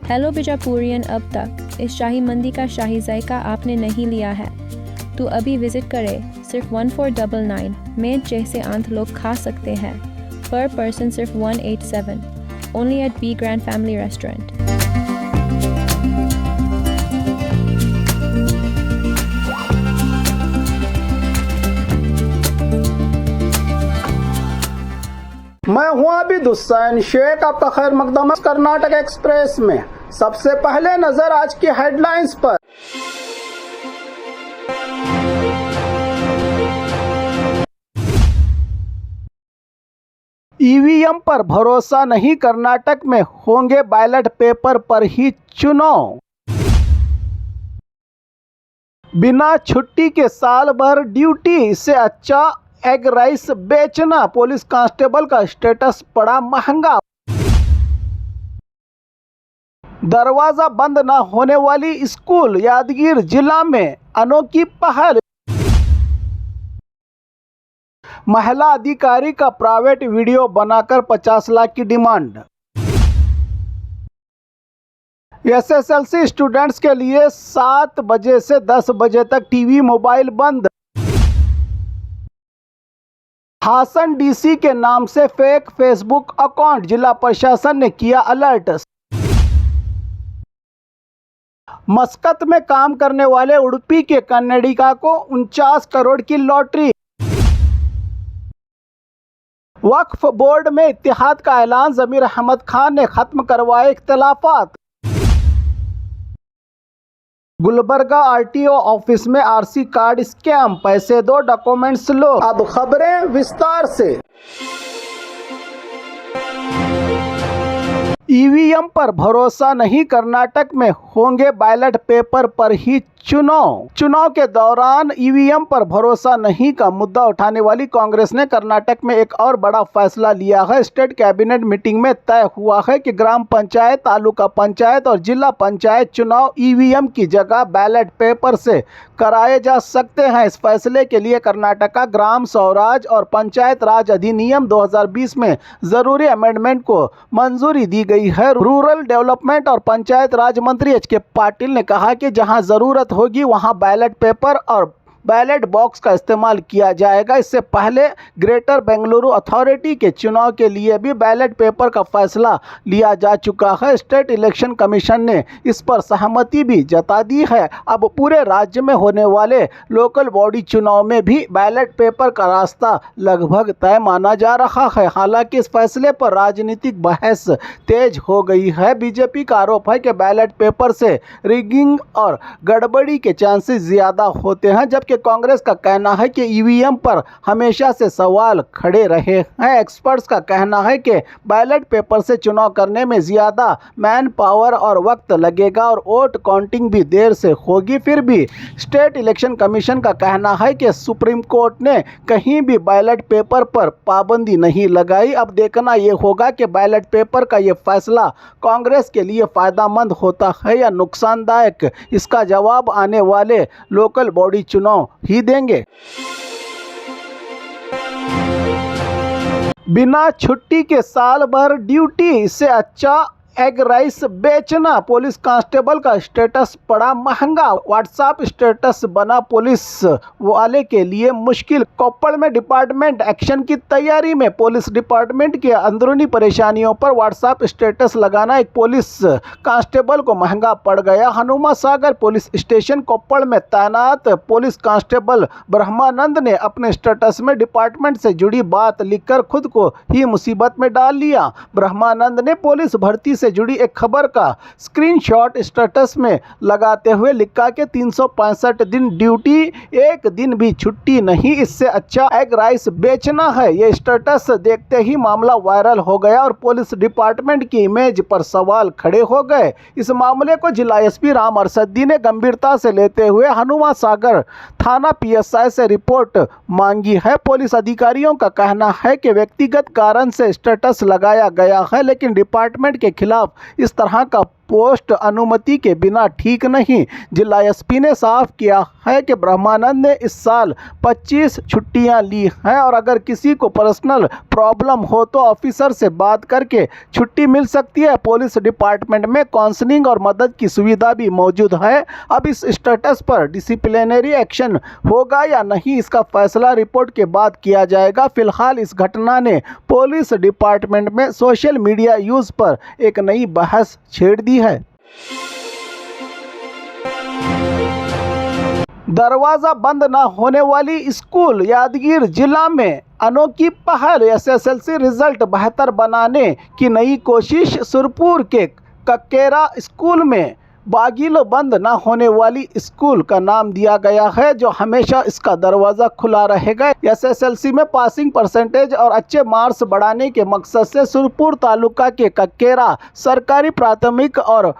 Hello बिजापुरियन, अब तक इस शाही मंदी का शाही जायका आपने नहीं लिया है तो अभी विजिट करें। सिर्फ 1499 में जैसे आंत लोग खा सकते हैं। पर पर्सन सिर्फ 187। Only at B grand family restaurant. मैं हूं अभी हुसैन शेख, आपका खैर मकदम कर्नाटक एक्सप्रेस में। सबसे पहले नजर आज की हेडलाइंस पर। ईवीएम पर भरोसा नहीं, कर्नाटक में होंगे बैलेट पेपर पर ही चुनाव। बिना छुट्टी के साल भर ड्यूटी, इससे अच्छा एग राइस बेचना। पुलिस कांस्टेबल का स्टेटस पड़ा महंगा। दरवाजा बंद न होने वाली स्कूल, यादगीर जिला में अनोखी पहल। महिला अधिकारी का प्राइवेट वीडियो बनाकर 50 लाख की डिमांड। एसएसएलसी स्टूडेंट्स के लिए 7 बजे से 10 बजे तक टीवी मोबाइल बंद। हासन डीसी के नाम से फेक फेसबुक अकाउंट, जिला प्रशासन ने किया अलर्ट। मस्कत में काम करने वाले उडुपी के कन्नडिगा को 49 करोड़ की लॉटरी। वक्फ बोर्ड में इत्तेहाद का ऐलान, जमीर अहमद खान ने खत्म करवाए इख्तिलाफात। गुलबर्गा आरटीओ ऑफिस में आरसी कार्ड स्कैम, पैसे दो डॉक्यूमेंट्स लो। अब खबरें विस्तार से। ईवीएम पर भरोसा नहीं, कर्नाटक में होंगे बैलेट पेपर पर ही चुनाव के दौरान ईवीएम पर भरोसा नहीं का मुद्दा उठाने वाली कांग्रेस ने कर्नाटक में एक और बड़ा फैसला लिया है। स्टेट कैबिनेट मीटिंग में तय हुआ है कि ग्राम पंचायत, तालुका पंचायत और जिला पंचायत चुनाव ईवीएम की जगह बैलेट पेपर से कराए जा सकते हैं। इस फैसले के लिए कर्नाटक का ग्राम स्वराज और पंचायत राज अधिनियम 2020 में जरूरी अमेंडमेंट को मंजूरी दी गई है। रूरल डेवलपमेंट और पंचायत राज मंत्री एच.के. पाटिल ने कहा कि जहां जरूरत होगी वहां बैलेट पेपर और बैलेट बॉक्स का इस्तेमाल किया जाएगा। इससे पहले ग्रेटर बेंगलुरु अथॉरिटी के चुनाव के लिए भी बैलेट पेपर का फैसला लिया जा चुका है। स्टेट इलेक्शन कमीशन ने इस पर सहमति भी जता दी है। अब पूरे राज्य में होने वाले लोकल बॉडी चुनाव में भी बैलेट पेपर का रास्ता लगभग तय माना जा रहा है। हालांकि इस फैसले पर राजनीतिक बहस तेज हो गई है। बीजेपी का आरोप है कि बैलेट पेपर से रिगिंग और गड़बड़ी के चांसेस ज्यादा होते हैं, जबकि कांग्रेस का कहना है कि ईवीएम पर हमेशा से सवाल खड़े रहे हैं। एक्सपर्ट्स का कहना है कि बैलेट पेपर से चुनाव करने में ज्यादा मैन पावर और वक्त लगेगा और वोट काउंटिंग भी देर से होगी। फिर भी स्टेट इलेक्शन कमीशन का कहना है कि सुप्रीम कोर्ट ने कहीं भी बैलेट पेपर पर पाबंदी नहीं लगाई। अब देखना यह होगा कि बैलेट पेपर का यह फैसला कांग्रेस के लिए फायदेमंद होता है या नुकसानदायक। इसका जवाब आने वाले लोकल बॉडी चुनाव ही देंगे। बिना छुट्टी के साल भर ड्यूटी, इससे अच्छा एग राइस बेचना। पुलिस कांस्टेबल का स्टेटस पड़ा महंगा। व्हाट्सएप स्टेटस बना पुलिस वाले के लिए मुश्किल। कोप्पड़ में डिपार्टमेंट एक्शन की तैयारी में। पुलिस डिपार्टमेंट के अंदरूनी परेशानियों पर व्हाट्सएप स्टेटस लगाना एक पुलिस कांस्टेबल को महंगा पड़ गया। हनुमा सागर पुलिस स्टेशन कोप्पड़ में तैनात पुलिस कांस्टेबल ब्रह्मानंद ने अपने स्टेटस में डिपार्टमेंट से जुड़ी बात लिखकर खुद को ही मुसीबत में डाल लिया। ब्रह्मानंद ने पुलिस भर्ती से जुड़ी एक खबर का स्क्रीनशॉट स्टेटस में लगाते हुए लिखा कि 365 दिन ड्यूटी, एक दिन भी छुट्टी नहीं, इससे अच्छा एग राइस बेचना है। ये स्टेटस देखते ही मामला वायरल हो गया और पुलिस डिपार्टमेंट की इमेज पर सवाल खड़े हो गए। इस मामले को जिला एसपी राम अरसद्दी ने गंभीरता से लेते हुए हनुमा सागर थाना पीएसआई से रिपोर्ट मांगी है। पुलिस अधिकारियों का कहना है कि व्यक्तिगत कारण से स्टेटस लगाया गया है, लेकिन डिपार्टमेंट के खिलाफ इस तरह का पोस्ट अनुमति के बिना ठीक नहीं। जिला एसपी ने साफ किया है कि ब्रह्मानंद ने इस साल 25 छुट्टियां ली हैं और अगर किसी को पर्सनल प्रॉब्लम हो तो ऑफिसर से बात करके छुट्टी मिल सकती है। पुलिस डिपार्टमेंट में काउंसलिंग और मदद की सुविधा भी मौजूद है। अब इस स्टेटस पर डिसिप्लिनरी एक्शन होगा या नहीं, इसका फैसला रिपोर्ट के बाद किया जाएगा। फिलहाल इस घटना ने पुलिस डिपार्टमेंट में सोशल मीडिया यूज पर एक नई बहस छेड़ दी है। दरवाजा बंद न होने वाली स्कूल, यादगीर जिला में अनोखी पहल। एसएसएलसी रिजल्ट बेहतर बनाने की नई कोशिश। सुरपुर के कक्केरा स्कूल में बागिलो बंद न होने वाली स्कूल का नाम दिया गया है, जो हमेशा इसका दरवाज़ा खुला रहेगा। एसएसएलसी में पासिंग परसेंटेज और अच्छे मार्क्स बढ़ाने के मकसद से सुरपुर तालुका के कक्केरा सरकारी प्राथमिक और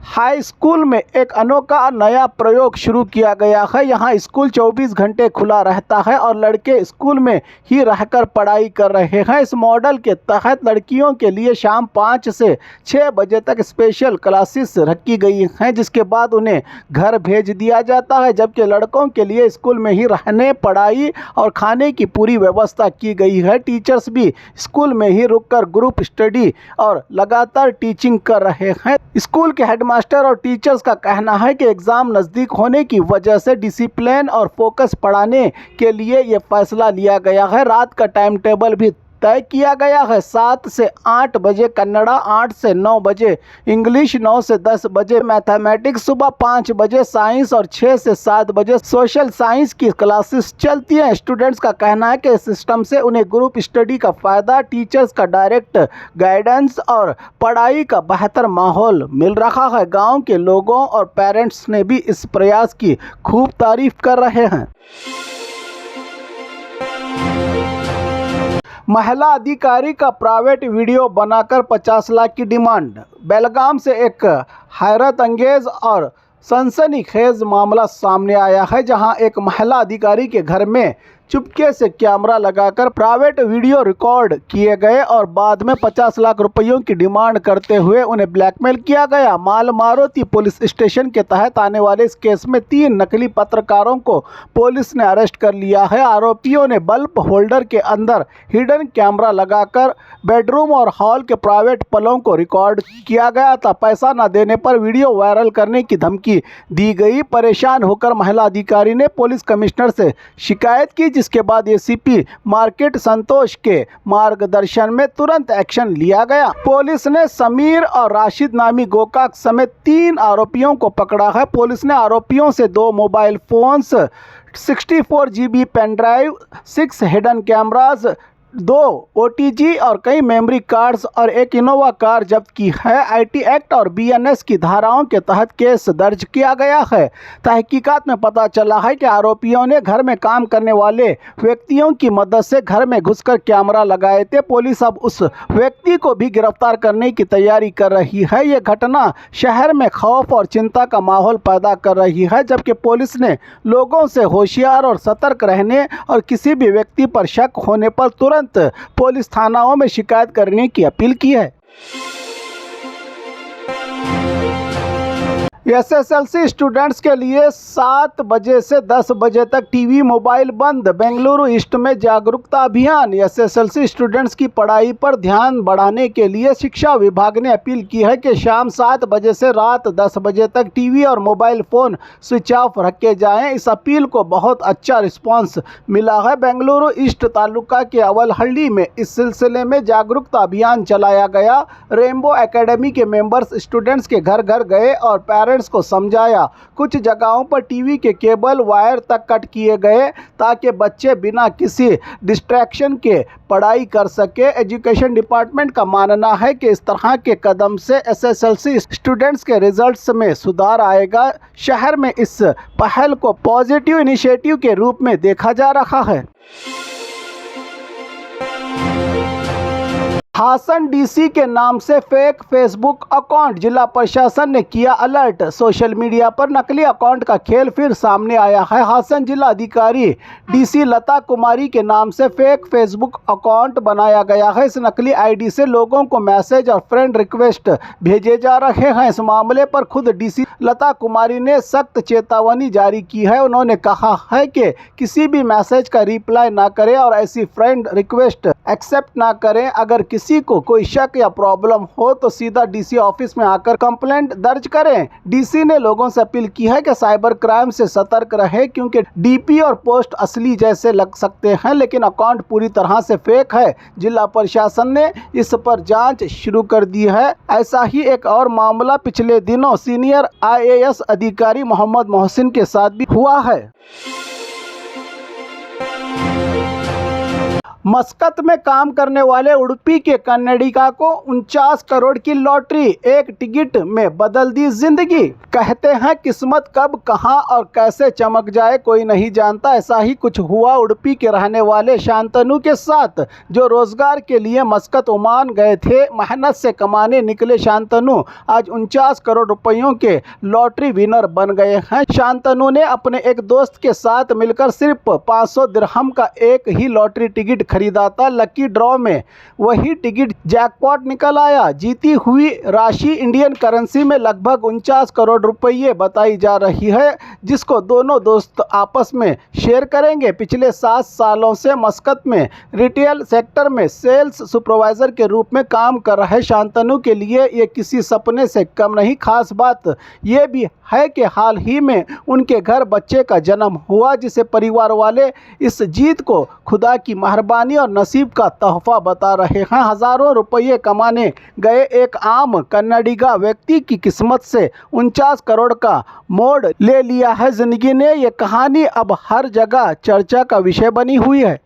हाई स्कूल में एक अनोखा नया प्रयोग शुरू किया गया है। यहाँ स्कूल 24 घंटे खुला रहता है और लड़के स्कूल में ही रहकर पढ़ाई कर रहे हैं। इस मॉडल के तहत लड़कियों के लिए शाम 5 से 6 बजे तक स्पेशल क्लासेस रखी गई हैं, जिसके बाद उन्हें घर भेज दिया जाता है, जबकि लड़कों के लिए स्कूल में ही रहने, पढ़ाई और खाने की पूरी व्यवस्था की गई है। टीचर्स भी स्कूल में ही रुककर ग्रुप स्टडी और लगातार टीचिंग कर रहे हैं। स्कूल के हेड मास्टर और टीचर्स का कहना है कि एग्ज़ाम नज़दीक होने की वजह से डिसिप्लिन और फोकस बढ़ाने के लिए ये फैसला लिया गया है। रात का टाइम टेबल भी तय किया गया है। 7 से 8 बजे कन्नड़ा, 8 से 9 बजे इंग्लिश, 9 से 10 बजे मैथमेटिक्स, सुबह 5 बजे साइंस और 6 से 7 बजे सोशल साइंस की क्लासेस चलती हैं। स्टूडेंट्स का कहना है कि इस सिस्टम से उन्हें ग्रुप स्टडी का फ़ायदा, टीचर्स का डायरेक्ट गाइडेंस और पढ़ाई का बेहतर माहौल मिल रहा है। गाँव के लोगों और पेरेंट्स ने भी इस प्रयास की खूब तारीफ कर रहे हैं। महिला अधिकारी का प्राइवेट वीडियो बनाकर 50 लाख की डिमांड। बेलगाम से एक हैरत अंगेज और सनसनीखेज मामला सामने आया है, जहां एक महिला अधिकारी के घर में चुपके से कैमरा लगाकर प्राइवेट वीडियो रिकॉर्ड किए गए और बाद में 50 लाख रुपयों की डिमांड करते हुए उन्हें ब्लैकमेल किया गया। मालमारुति पुलिस स्टेशन के तहत आने वाले इस केस में 3 नकली पत्रकारों को पुलिस ने अरेस्ट कर लिया है। आरोपियों ने बल्ब होल्डर के अंदर हिडन कैमरा लगाकर बेडरूम और हॉल के प्राइवेट पलों को रिकॉर्ड किया गया था। पैसा न देने पर वीडियो वायरल करने की धमकी दी गई। परेशान होकर महिला अधिकारी ने पुलिस कमिश्नर से शिकायत की, जिसके बाद एसीपी मार्केट संतोष के मार्गदर्शन में तुरंत एक्शन लिया गया। पुलिस ने समीर और राशिद नामी गोकाक समेत 3 आरोपियों को पकड़ा है। पुलिस ने आरोपियों से 2 mobile phones, 64 GB pen drive, 6 hidden cameras, 2 OTG और कई मेमोरी कार्ड्स और एक इनोवा कार जब्त की है। IT एक्ट और BNS की धाराओं के तहत केस दर्ज किया गया है। तहकीकात में पता चला है कि आरोपियों ने घर में काम करने वाले व्यक्तियों की मदद से घर में घुसकर कैमरा लगाए थे। पुलिस अब उस व्यक्ति को भी गिरफ्तार करने की तैयारी कर रही है। ये घटना शहर में खौफ और चिंता का माहौल पैदा कर रही है, जबकि पुलिस ने लोगों से होशियार और सतर्क रहने और किसी भी व्यक्ति पर शक होने पर तुरंत पुलिस थानाओं में शिकायत करने की अपील की है। एसएसएलसी स्टूडेंट्स के लिए 7 बजे से 10 बजे तक टीवी मोबाइल बंद। बेंगलुरु ईस्ट में जागरूकता अभियान। एसएसएलसी स्टूडेंट्स की पढ़ाई पर ध्यान बढ़ाने के लिए शिक्षा विभाग ने अपील की है कि शाम 7 बजे से रात 10 बजे तक टीवी और मोबाइल फ़ोन स्विच ऑफ रखे जाएं। इस अपील को बहुत अच्छा रिस्पांस मिला है। बेंगलुरु ईस्ट तालुका के अवलहल्ली में इस सिलसिले में जागरूकता अभियान चलाया गया। रेनबो एकेडमी के मेंबर्स स्टूडेंट्स के घर घर गए और पेरेंट्स को समझाया। कुछ जगहों पर टीवी के केबल वायर तक कट किए गए ताकि बच्चे बिना किसी डिस्ट्रैक्शन के पढ़ाई कर सके। एजुकेशन डिपार्टमेंट का मानना है कि इस तरह के कदम से एसएसएलसी स्टूडेंट्स के रिजल्ट्स में सुधार आएगा। शहर में इस पहल को पॉजिटिव इनिशिएटिव के रूप में देखा जा रहा है। हासन डीसी के नाम से फेक फेसबुक अकाउंट, जिला प्रशासन ने किया अलर्ट। सोशल मीडिया पर नकली अकाउंट का खेल फिर सामने आया है। हासन जिला अधिकारी डीसी लता कुमारी के नाम से फेक फेसबुक अकाउंट बनाया गया है। इस नकली आईडी से लोगों को मैसेज और फ्रेंड रिक्वेस्ट भेजे जा रहे हैं। इस मामले पर खुद डीसी लता कुमारी ने सख्त चेतावनी जारी की है। उन्होंने कहा है कि किसी भी मैसेज का रिप्लाई ना करें और ऐसी फ्रेंड रिक्वेस्ट एक्सेप्ट ना करें। अगर किसी को कोई शक या प्रॉब्लम हो तो सीधा डीसी ऑफिस में आकर कंप्लेंट दर्ज करें। डीसी ने लोगों से अपील की है कि साइबर क्राइम से सतर्क रहे, क्योंकि डीपी और पोस्ट असली जैसे लग सकते हैं लेकिन अकाउंट पूरी तरह से फेक है। जिला प्रशासन ने इस पर जांच शुरू कर दी है। ऐसा ही एक और मामला पिछले दिनों सीनियर IAS अधिकारी मोहम्मद मोहसिन के साथ भी हुआ है। मस्कत में काम करने वाले उडुपी के कन्नडिगा को 49 करोड़ की लॉटरी, एक टिकट में बदल दी जिंदगी। कहते हैं किस्मत कब कहां और कैसे चमक जाए कोई नहीं जानता। ऐसा ही कुछ हुआ उडुपी के रहने वाले शांतनु के साथ, जो रोजगार के लिए मस्कत ओमान गए थे। मेहनत से कमाने निकले शांतनु आज 49 करोड़ रुपयों के लॉटरी विनर बन गए हैं। शांतनु ने अपने एक दोस्त के साथ मिलकर सिर्फ 500 दिरहम का एक ही लॉटरी टिकट खरीदा था। लकी ड्रॉ में वही टिकट जैकपॉट निकल आया। जीती हुई राशि इंडियन करेंसी में लगभग 49 करोड़ रुपये बताई जा रही है, जिसको दोनों दोस्त आपस में शेयर करेंगे। पिछले 7 सालों से मस्कत में रिटेल सेक्टर में सेल्स सुपरवाइजर के रूप में काम कर रहे शांतनु के लिए ये किसी सपने से कम नहीं। खास बात ये भी है कि हाल ही में उनके घर बच्चे का जन्म हुआ, जिसे परिवार वाले इस जीत को खुदा की मेहरबानी और नसीब का तोहफा बता रहे हैं। हजारों रुपये कमाने गए एक आम कन्नडिगा व्यक्ति की किस्मत से 49 करोड़ का मोड़ ले लिया है जिंदगी ने। ये कहानी अब हर जगह चर्चा का विषय बनी हुई है।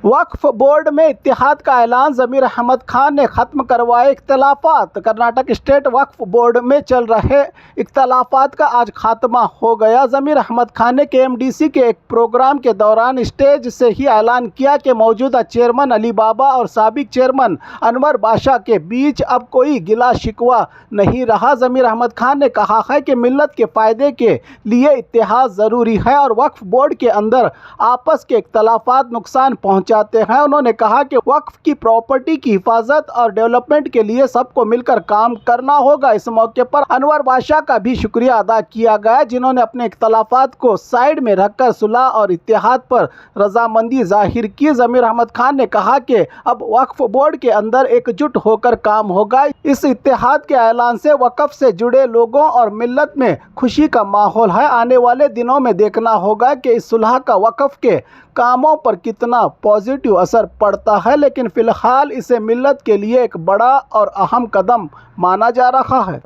वक्फ बोर्ड में इत्तेहाद का ऐलान, जमीर अहमद खान ने खत्म करवाए इख्तलाफात। कर्नाटक स्टेट वक्फ बोर्ड में चल रहे इख्तलाफात का आज खात्मा हो गया। जमीर अहमद खान ने KMDC के एक प्रोग्राम के दौरान स्टेज से ही ऐलान किया कि मौजूदा चेयरमैन अली बाबा और साबिक चेयरमैन अनवर बादशाह के बीच अब कोई गिला शिकवा नहीं रहा। जमीर अहमद खान ने कहा है कि मिल्लत के फ़ायदे के लिए इत्तेहाद ज़रूरी है और वक्फ बोर्ड के अंदर आपस के इख्तलाफात नुकसान पहुँचा हैं। उन्होंने कहा कि वक्फ की प्रॉपर्टी की हिफाजत और डेवलपमेंट के लिए सबको मिलकर काम करना होगा। इस मौके पर अनवर बादशाह का भी शुक्रिया अदा किया गया, जिन्होंने अपने इख्तलाफात को साइड में रखकर सुलह और इत्तेहाद पर रजामंदी जाहिर की। जमीर अहमद खान ने कहा कि अब वक्फ बोर्ड के अंदर एकजुट होकर काम होगा। इस इत्तेहाद के ऐलान से वक्फ से जुड़े लोगों और मिल्लत में खुशी का माहौल है। आने वाले दिनों में देखना होगा कि इस सुलह का वक्फ के कामों पर कितना पॉजिटिव असर पड़ता है, लेकिन फिलहाल इसे मिल्लत के लिए एक बड़ा और अहम कदम माना जा रहा है।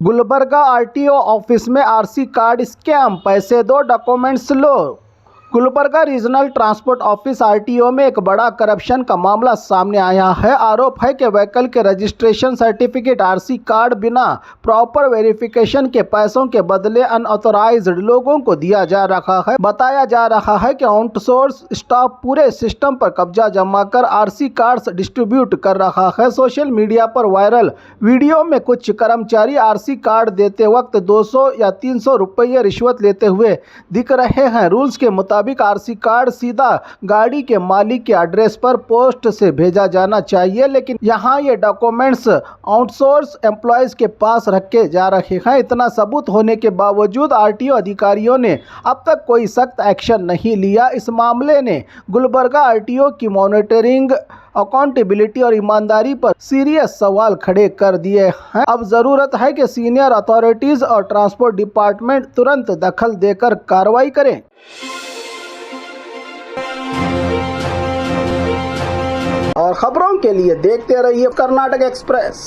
गुलबर्गा RTO ऑफिस में RC कार्ड स्कैम, पैसे दो डॉक्यूमेंट्स लो। Gulbarga regional transport office RTO में एक बड़ा करप्शन का मामला सामने आया है। आरोप है कि व्हीकल के रजिस्ट्रेशन सर्टिफिकेट RC कार्ड बिना प्रॉपर वेरिफिकेशन के पैसों के बदले अनऑथराइज्ड लोगों को दिया जा रहा है। बताया जा रहा है कि आउटसोर्स स्टाफ पूरे सिस्टम पर कब्जा जमाकर RC कार्ड्स डिस्ट्रीब्यूट कर रहा है। सोशल मीडिया पर वायरल वीडियो में कुछ कर्मचारी RC कार्ड देते वक्त 200 या 300 रुपये रिश्वत लेते हुए दिख रहे हैं। रूल्स के मुताबिक RC कार्ड सीधा गाड़ी के मालिक के एड्रेस पर पोस्ट से भेजा जाना चाहिए, लेकिन यहाँ ये डॉक्यूमेंट्स आउटसोर्स एम्प्लॉयज के पास रखे जा रहे हैं। इतना सबूत होने के बावजूद RTO अधिकारियों ने अब तक कोई सख्त एक्शन नहीं लिया। इस मामले ने गुलबर्गा RTO की मॉनिटरिंग, अकाउंटेबिलिटी और ईमानदारी पर सीरियस सवाल खड़े कर दिए हैं। अब जरूरत है कि सीनियर अथॉरिटीज और ट्रांसपोर्ट डिपार्टमेंट तुरंत दखल देकर कार्रवाई करें। और खबरों के लिए देखते रहिए कर्नाटक एक्सप्रेस।